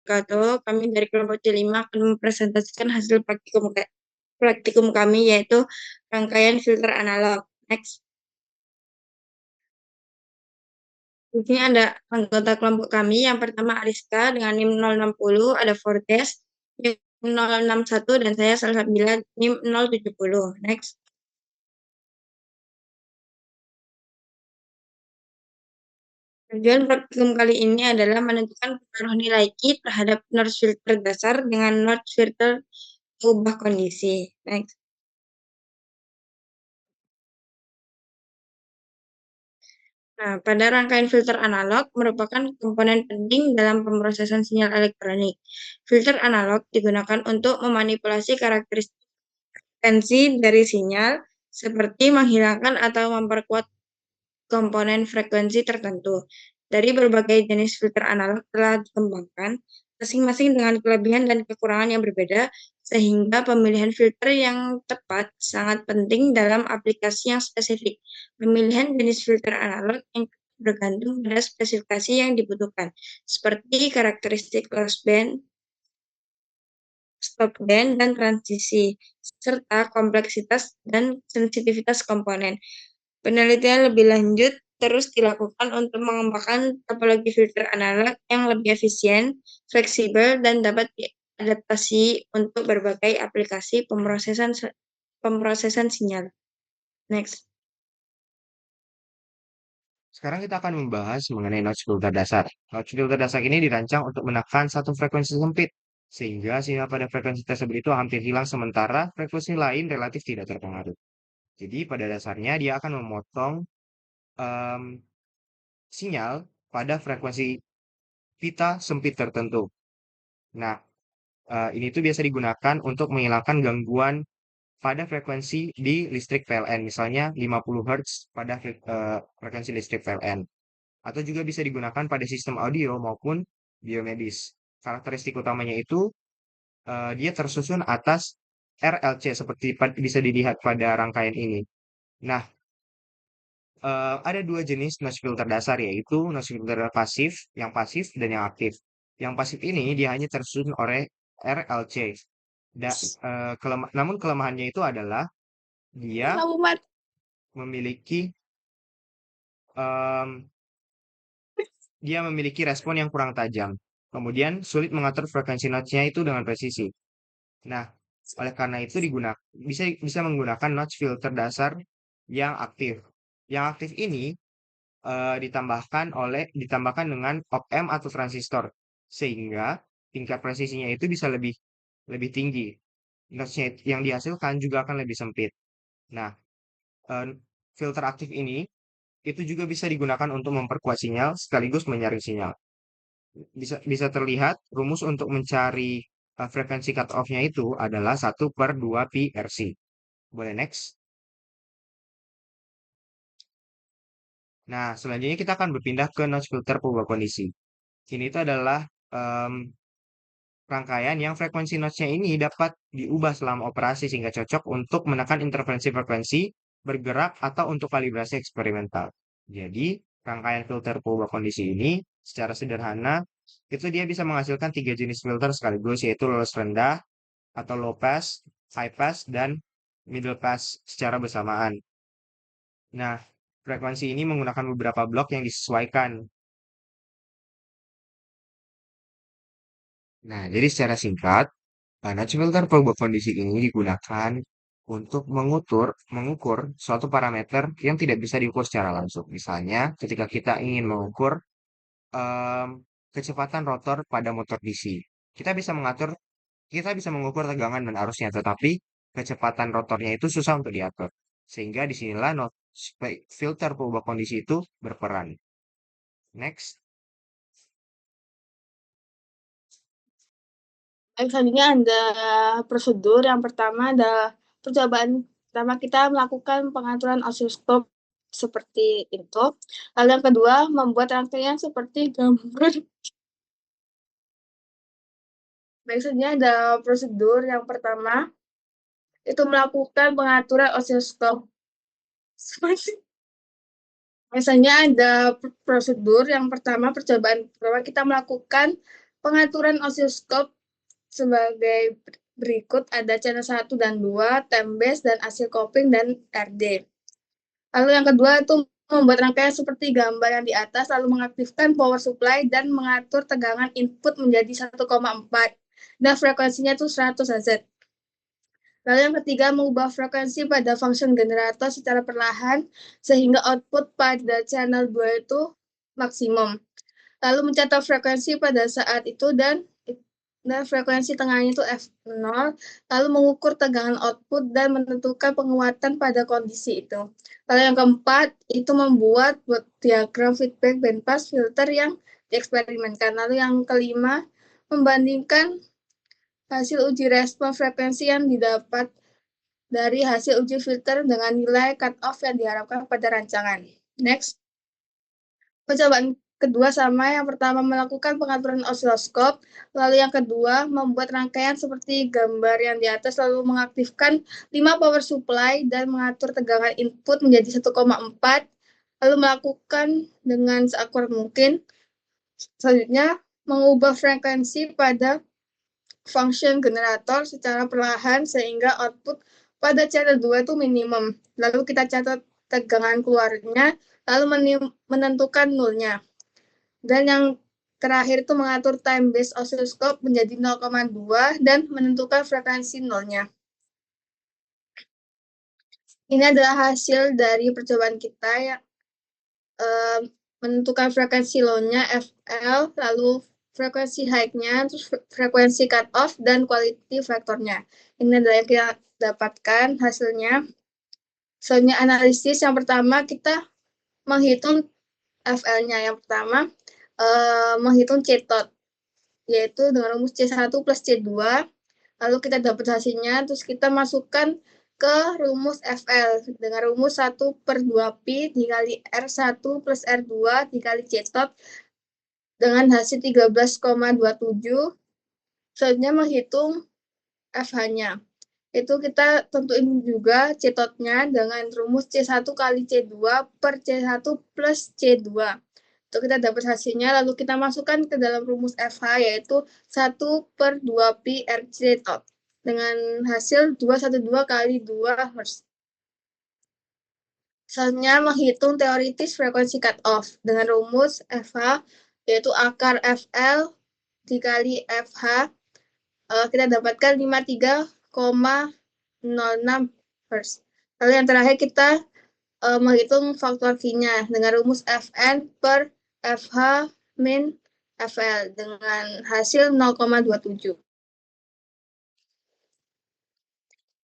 wabarakatuh. Kami dari kelompok C5 akan mempresentasikan hasil praktikum kami, yaitu rangkaian filter analog. Next. Di sini ada anggota kelompok kami. Yang pertama Ariska dengan NIM 060, ada Fortes NIM 061, dan saya Salsabila NIM 070. Next. Tujuan praktikum kali ini adalah menentukan pengaruh nilai Q terhadap notch filter dasar dengan notch filter ubah kondisi. Next. Nah, pada rangkaian filter analog merupakan komponen penting dalam pemrosesan sinyal elektronik. Filter analog digunakan untuk memanipulasi karakteristik frekuensi dari sinyal, seperti menghilangkan atau memperkuat komponen frekuensi tertentu. Dari berbagai jenis filter analog telah dikembangkan, masing-masing dengan kelebihan dan kekurangan yang berbeda, sehingga pemilihan filter yang tepat sangat penting dalam aplikasi yang spesifik. Pemilihan jenis filter analog yang bergantung pada spesifikasi yang dibutuhkan, seperti karakteristik loss band, stop band, dan transisi, serta kompleksitas dan sensitivitas komponen. Penelitian lebih lanjut terus dilakukan untuk mengembangkan topologi filter analog yang lebih efisien, fleksibel, dan dapat diadaptasi untuk berbagai aplikasi pemrosesan sinyal. Next. Sekarang kita akan membahas mengenai notch filter dasar. Notch filter dasar ini dirancang untuk menekan satu frekuensi sempit, sehingga sinyal pada frekuensi tersebut itu hampir hilang sementara frekuensi lain relatif tidak terpengaruh. Jadi pada dasarnya dia akan memotong em, sinyal pada frekuensi pita sempit tertentu. Nah, ini tuh biasa digunakan untuk menghilangkan gangguan pada frekuensi di listrik PLN, misalnya 50 Hz pada frekuensi listrik PLN. Atau juga bisa digunakan pada sistem audio maupun biomedis. Karakteristik utamanya itu dia tersusun atas RLC seperti bisa dilihat pada rangkaian ini. Nah, ada dua jenis notch filter dasar, yaitu notch filter yang pasif dan yang aktif. Yang pasif ini dia hanya tersusun oleh RLC. Namun kelemahannya itu adalah dia memiliki em, dia memiliki respon yang kurang tajam. Kemudian sulit mengatur frekuensi notch-nya itu dengan presisi. Nah, oleh karena itu bisa menggunakan notch filter dasar yang aktif. Yang aktif ini ditambahkan dengan op-amp atau transistor, sehingga tingkat presisinya itu bisa lebih lebih tinggi. Notch-nya yang dihasilkan juga akan lebih sempit. Nah, eh, filter aktif ini itu juga bisa digunakan untuk memperkuat sinyal sekaligus menyaring sinyal. Bisa terlihat rumus untuk mencari frekuensi cut off-nya itu adalah 1/2 pi RC. Boleh next? Nah, selanjutnya kita akan berpindah ke notch filter perubahan kondisi. Ini itu adalah em, rangkaian yang frekuensi notch-nya ini dapat diubah selama operasi sehingga cocok untuk menekan interferensi frekuensi, bergerak, atau untuk kalibrasi eksperimental. Jadi, rangkaian filter perubahan kondisi ini secara sederhana itu dia bisa menghasilkan tiga jenis filter sekaligus, yaitu loss rendah atau low pass, high pass, dan middle pass secara bersamaan. Nah, frekuensi ini menggunakan beberapa blok yang disesuaikan. Nah, jadi secara singkat, notch filter perubahan kondisi ini digunakan untuk mengukur suatu parameter yang tidak bisa diukur secara langsung. Misalnya, ketika kita ingin mengukur em, kecepatan rotor pada motor DC, kita bisa kita bisa mengukur tegangan dan arusnya, tetapi kecepatan rotornya itu susah untuk diatur. Sehingga disinilah filter perubahan kondisi itu berperan. Next. Selanjutnya ada prosedur. Yang pertama adalah percobaan pertama kita melakukan pengaturan osiskop seperti itu. Lalu yang kedua membuat rangkaian seperti gambar. Biasanya ada prosedur yang pertama itu melakukan pengaturan osiskop. Biasanya ada prosedur yang pertama, percobaan pertama kita melakukan Pengaturan osiloskop sebagai berikut, ada channel 1 dan 2, time base, dan hasil coping, dan RD. Lalu yang kedua itu membuat rangkaian seperti gambar yang di atas, lalu mengaktifkan power supply dan mengatur tegangan input menjadi 1,4 dan frekuensinya itu 100 Hz. Lalu yang ketiga, mengubah frekuensi pada function generator secara perlahan sehingga output pada channel 2 itu maksimum. Lalu mencatat frekuensi pada saat itu dan frekuensi tengahnya itu F0, lalu mengukur tegangan output dan menentukan penguatan pada kondisi itu. Lalu yang keempat, itu membuat diagram feedback bandpass filter yang dieksperimenkan. Lalu yang kelima, membandingkan hasil uji respon frekuensi yang didapat dari hasil uji filter dengan nilai cut-off yang diharapkan pada rancangan. Next. Percobaan kedua sama, yang pertama melakukan pengaturan osiloskop, lalu yang kedua membuat rangkaian seperti gambar yang di atas, lalu mengaktifkan 5 power supply dan mengatur tegangan input menjadi 1,4, lalu melakukan dengan seakurat mungkin. Selanjutnya, mengubah frekuensi pada function generator secara perlahan sehingga output pada channel 2 itu minimum. Lalu kita catat tegangan keluarnya, lalu menentukan nulnya. Dan yang terakhir itu mengatur time base oscilloscope menjadi 0,2 dan menentukan frekuensi nolnya. Ini adalah hasil dari percobaan kita yang menentukan frekuensi low-nya FL, lalu frekuensi high-nya, terus frekuensi cut-off, dan quality factor-nya. Ini adalah yang kita dapatkan hasilnya. Selanjutnya analisis, yang pertama kita menghitung FL-nya. Yang pertama, menghitung C-tot, yaitu dengan rumus C1 plus C2, lalu kita dapat hasilnya, terus kita masukkan ke rumus FL dengan rumus 1/2pi dikali R1 plus R2 dikali C-tot dengan hasil 13,27. Selanjutnya menghitung FH-nya. Itu kita tentuin juga C-tot-nya dengan rumus C1 kali C2 per C1 plus C2. Itu kita dapat hasilnya, lalu kita masukkan ke dalam rumus FH, yaitu 1/2pi RC tot dengan hasil 212 kali 2 Hz. Selanjutnya menghitung teoritis frekuensi cut-off dengan rumus FH, yaitu akar FL dikali FH, kita dapatkan 53,06 Hz. Lalu yang terakhir kita menghitung faktor Q-nya dengan rumus Fn per FH min FL dengan hasil 0,27.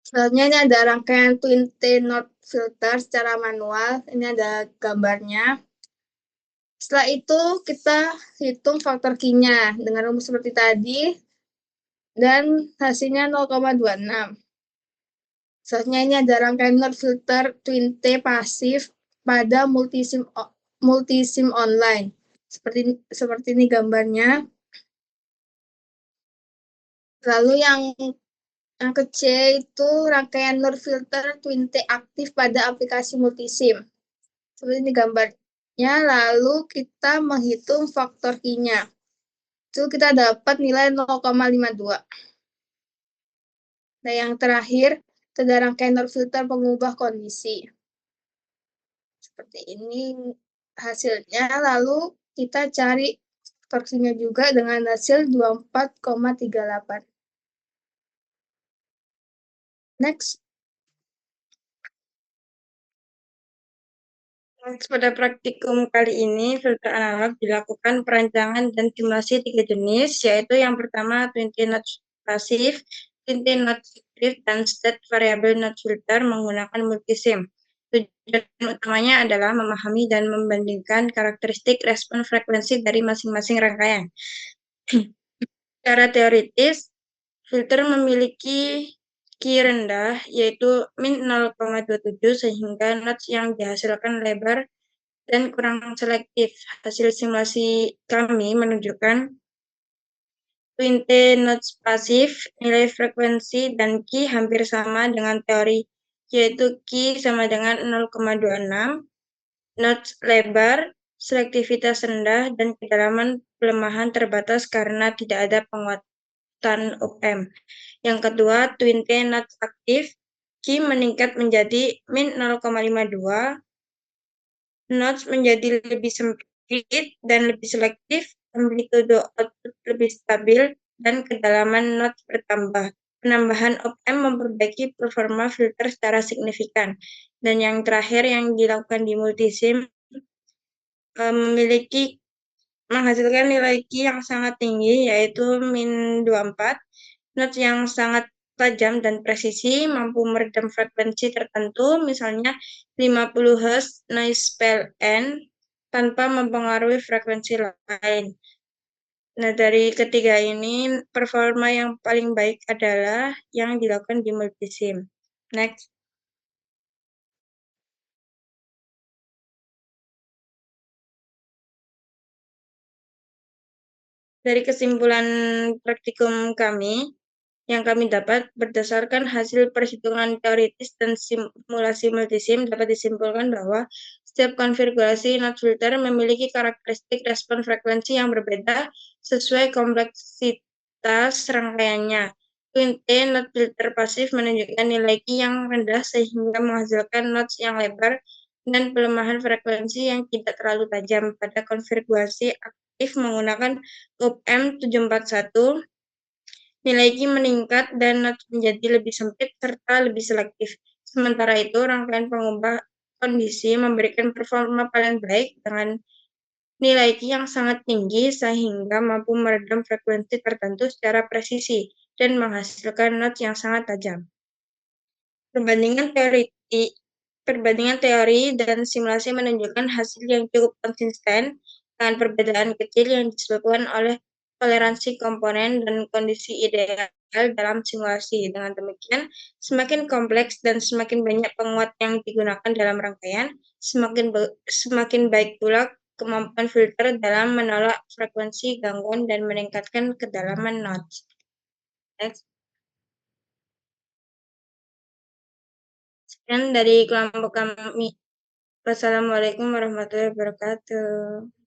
Selanjutnya ini ada rangkaian twin T-node filter secara manual. Ini ada gambarnya. Setelah itu kita hitung faktor Q-nya dengan rumus seperti tadi dan hasilnya 0,26. Selanjutnya ini ada rangkaian node filter twin T pasif pada multisim online. Seperti ini gambarnya. Lalu yang ke C itu rangkaian node filter twin T aktif pada aplikasi multisim. Seperti ini gambarnya. Lalu kita menghitung faktor Q-nya. Itu kita dapat nilai 0,52. Nah, yang terakhir, ada rangkaian node filter pengubah kondisi. Seperti ini hasilnya. Lalu kita cari torsinya juga dengan hasil 24,38. Next. Pada praktikum kali ini, filter analog dilakukan perancangan dan simulasi 3 jenis, yaitu yang pertama twin T-node pasif, twin T-node hybrid, dan state variable node filter menggunakan multisim. Tujuan utamanya adalah memahami dan membandingkan karakteristik respon frekuensi dari masing-masing rangkaian. Secara teoritis, filter memiliki Q rendah, yaitu min 0,27, sehingga nodes yang dihasilkan lebar dan kurang selektif. Hasil simulasi kami menunjukkan twin T-nodes pasif, nilai frekuensi dan Q hampir sama dengan teori, yaitu Q sama dengan 0,26, nodes lebar selektivitas rendah, dan kedalaman pelemahan terbatas karena tidak ada penguatan OPM. Yang kedua, twin K not aktif, Q meningkat menjadi min 0,52, nodes menjadi lebih sempit dan lebih selektif, amplitudo output lebih stabil, dan kedalaman nodes bertambah. Penambahan OPM memperbaiki performa filter secara signifikan. Dan yang terakhir yang dilakukan di multisim menghasilkan nilai Q yang sangat tinggi, yaitu min 24, nodes yang sangat tajam dan presisi, mampu meredam frekuensi tertentu, misalnya 50 Hz noise PLN, tanpa mempengaruhi frekuensi lain. Nah, dari ketiga ini, performa yang paling baik adalah yang dilakukan di multisim. Next. Dari kesimpulan praktikum kami, yang kami dapat berdasarkan hasil perhitungan teoritis dan simulasi multisim dapat disimpulkan bahwa setiap konfigurasi node filter memiliki karakteristik respon frekuensi yang berbeda sesuai kompleksitas rangkaiannya. Twin T node filter pasif menunjukkan nilai Q yang rendah sehingga menghasilkan nodes yang lebar dan pelemahan frekuensi yang tidak terlalu tajam. Pada konfigurasi aktif menggunakan OPM 741, nilai Q meningkat dan nodes menjadi lebih sempit serta lebih selektif. Sementara itu, rangkaian pengubah kondisi memberikan performa paling baik dengan nilai Q yang sangat tinggi sehingga mampu meredam frekuensi tertentu secara presisi dan menghasilkan nodes yang sangat tajam. Perbandingan teori dan simulasi menunjukkan hasil yang cukup konsisten dengan perbedaan kecil yang disebabkan oleh toleransi komponen dan kondisi ideal dalam simulasi. Dengan demikian, semakin kompleks dan semakin banyak penguat yang digunakan dalam rangkaian, semakin baik pula kemampuan filter dalam menolak frekuensi gangguan dan meningkatkan kedalaman nodes. Next. Sekian dari kelompok kami. Wassalamualaikum warahmatullahi wabarakatuh.